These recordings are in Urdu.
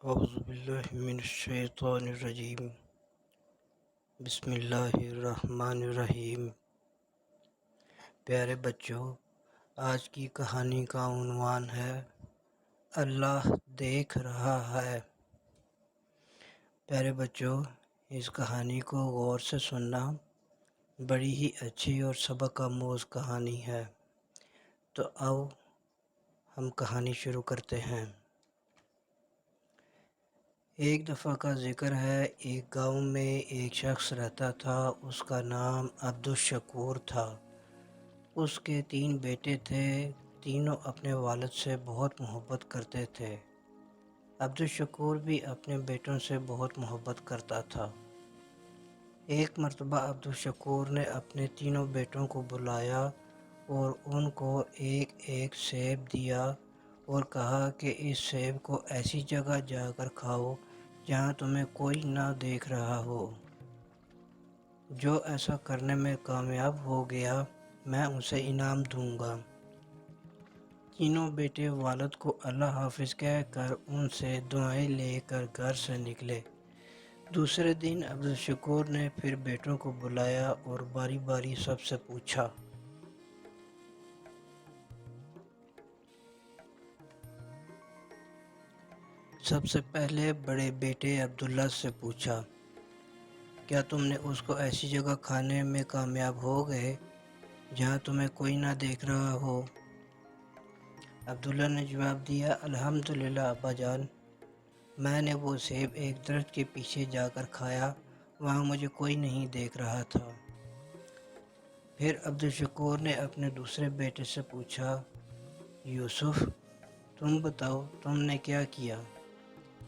اعوذ باللہ من الشیطان الرجیم بسم اللہ الرحمن الرحیم۔ پیارے بچوں، آج کی کہانی کا عنوان ہے اللہ دیکھ رہا ہے۔ پیارے بچوں، اس کہانی کو غور سے سننا، بڑی ہی اچھی اور سبق آموز کہانی ہے۔ تو آؤ ہم کہانی شروع کرتے ہیں۔ ایک دفعہ کا ذکر ہے، ایک گاؤں میں ایک شخص رہتا تھا، اس کا نام عبدالشکور تھا۔ اس کے 3 بیٹے تھے، تینوں اپنے والد سے بہت محبت کرتے تھے۔ عبدالشکور بھی اپنے بیٹوں سے بہت محبت کرتا تھا۔ ایک مرتبہ عبدالشکور نے اپنے تینوں بیٹوں کو بلایا اور ان کو ایک ایک سیب دیا اور کہا کہ اس سیب کو ایسی جگہ جا کر کھاؤ جہاں تمہیں کوئی نہ دیکھ رہا ہو۔ جو ایسا کرنے میں کامیاب ہو گیا، میں اسے انعام دوں گا۔ تینوں بیٹے والد کو اللہ حافظ کہہ کر ان سے دعائیں لے کر گھر سے نکلے۔ دوسرے دن عبدالشکور نے پھر بیٹوں کو بلایا اور باری باری سب سے پوچھا۔ سب سے پہلے بڑے بیٹے عبداللہ سے پوچھا، کیا تم نے اس کو ایسی جگہ کھانے میں کامیاب ہو گئے جہاں تمہیں کوئی نہ دیکھ رہا ہو؟ عبداللہ نے جواب دیا، الحمدللہ ابا جان، میں نے وہ سیب ایک درخت کے پیچھے جا کر کھایا، وہاں مجھے کوئی نہیں دیکھ رہا تھا۔ پھر عبدالشکور نے اپنے دوسرے بیٹے سے پوچھا، یوسف، تم بتاؤ تم نے کیا کیا؟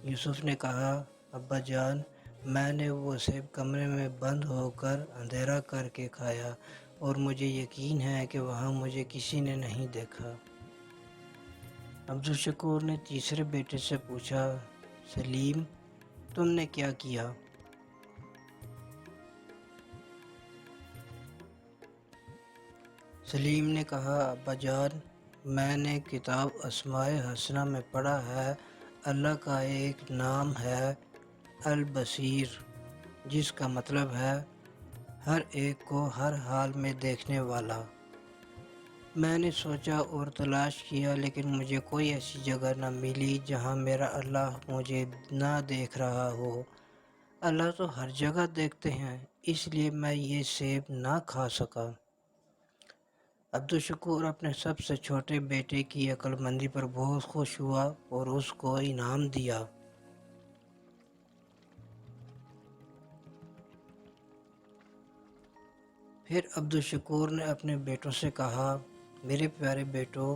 یوسف نے کہا، ابا جان، میں نے وہ سیب کمرے میں بند ہو کر اندھیرا کر کے کھایا اور مجھے یقین ہے کہ وہاں مجھے کسی نے نہیں دیکھا۔ عبدالشکور نے تیسرے بیٹے سے پوچھا، سلیم، تم نے کیا کیا؟ سلیم نے کہا، ابا جان، میں نے کتاب اسماء حسنہ میں پڑھا ہے، اللہ کا ایک نام ہے البصیر، جس کا مطلب ہے ہر ایک کو ہر حال میں دیکھنے والا۔ میں نے سوچا اور تلاش کیا لیکن مجھے کوئی ایسی جگہ نہ ملی جہاں میرا اللہ مجھے نہ دیکھ رہا ہو۔ اللہ تو ہر جگہ دیکھتے ہیں، اس لیے میں یہ سیب نہ کھا سکا۔ عبدالشکور اپنے سب سے چھوٹے بیٹے کی عقل مندی پر بہت خوش ہوا اور اس کو انعام دیا۔ پھر عبدالشکور نے اپنے بیٹوں سے کہا، میرے پیارے بیٹو،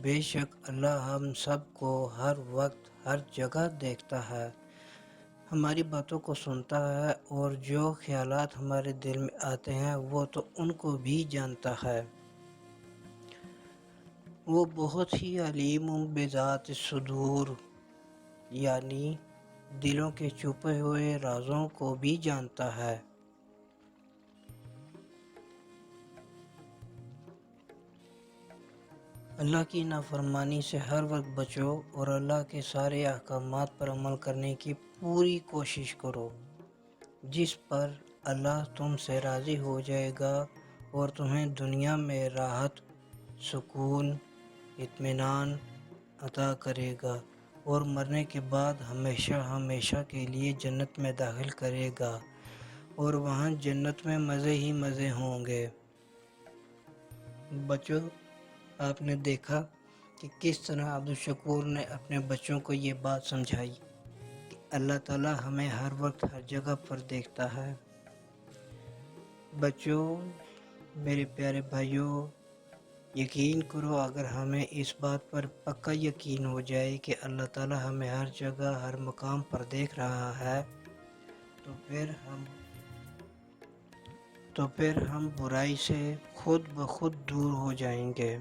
بے شک اللہ ہم سب کو ہر وقت ہر جگہ دیکھتا ہے، ہماری باتوں کو سنتا ہے اور جو خیالات ہمارے دل میں آتے ہیں وہ تو ان کو بھی جانتا ہے۔ وہ بہت ہی علیم بذات الصدور، یعنی دلوں کے چھپے ہوئے رازوں کو بھی جانتا ہے۔ اللہ کی نافرمانی سے ہر وقت بچو اور اللہ کے سارے احکامات پر عمل کرنے کی پوری کوشش کرو، جس پر اللہ تم سے راضی ہو جائے گا اور تمہیں دنیا میں راحت، سکون، اطمینان عطا کرے گا اور مرنے کے بعد ہمیشہ ہمیشہ کے لیے جنت میں داخل کرے گا اور وہاں جنت میں مزے ہی مزے ہوں گے۔ بچوں، آپ نے دیکھا کہ کس طرح عبدالشکور نے اپنے بچوں کو یہ بات سمجھائی کہ اللہ تعالیٰ ہمیں ہر وقت ہر جگہ پر دیکھتا ہے۔ بچوں، میرے پیارے بھائیوں، یقین کرو، اگر ہمیں اس بات پر پکا یقین ہو جائے کہ اللہ تعالیٰ ہمیں ہر جگہ ہر مقام پر دیکھ رہا ہے تو پھر ہم برائی سے خود بخود دور ہو جائیں گے۔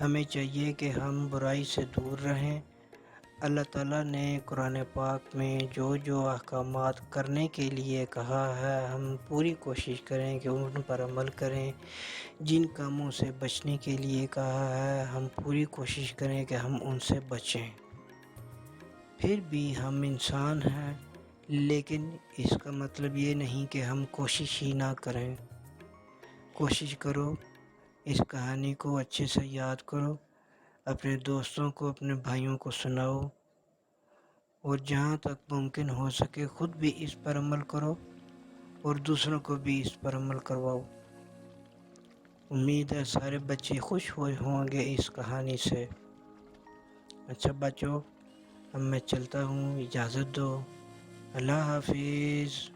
ہمیں چاہیے کہ ہم برائی سے دور رہیں۔ اللہ تعالیٰ نے قرآن پاک میں جو جو احکامات کرنے کے لیے کہا ہے، ہم پوری کوشش کریں کہ ان پر عمل کریں۔ جن کاموں سے بچنے کے لیے کہا ہے، ہم پوری کوشش کریں کہ ہم ان سے بچیں۔ پھر بھی ہم انسان ہیں، لیکن اس کا مطلب یہ نہیں کہ ہم کوشش ہی نہ کریں۔ کوشش کرو، اس کہانی کو اچھے سے یاد کرو، اپنے دوستوں کو، اپنے بھائیوں کو سناؤ، اور جہاں تک ممکن ہو سکے خود بھی اس پر عمل کرو اور دوسروں کو بھی اس پر عمل کرواؤ۔ امید ہے سارے بچے خوش ہوئے ہوں گے اس کہانی سے۔ اچھا بچوں، اب میں چلتا ہوں، اجازت دو۔ اللہ حافظ۔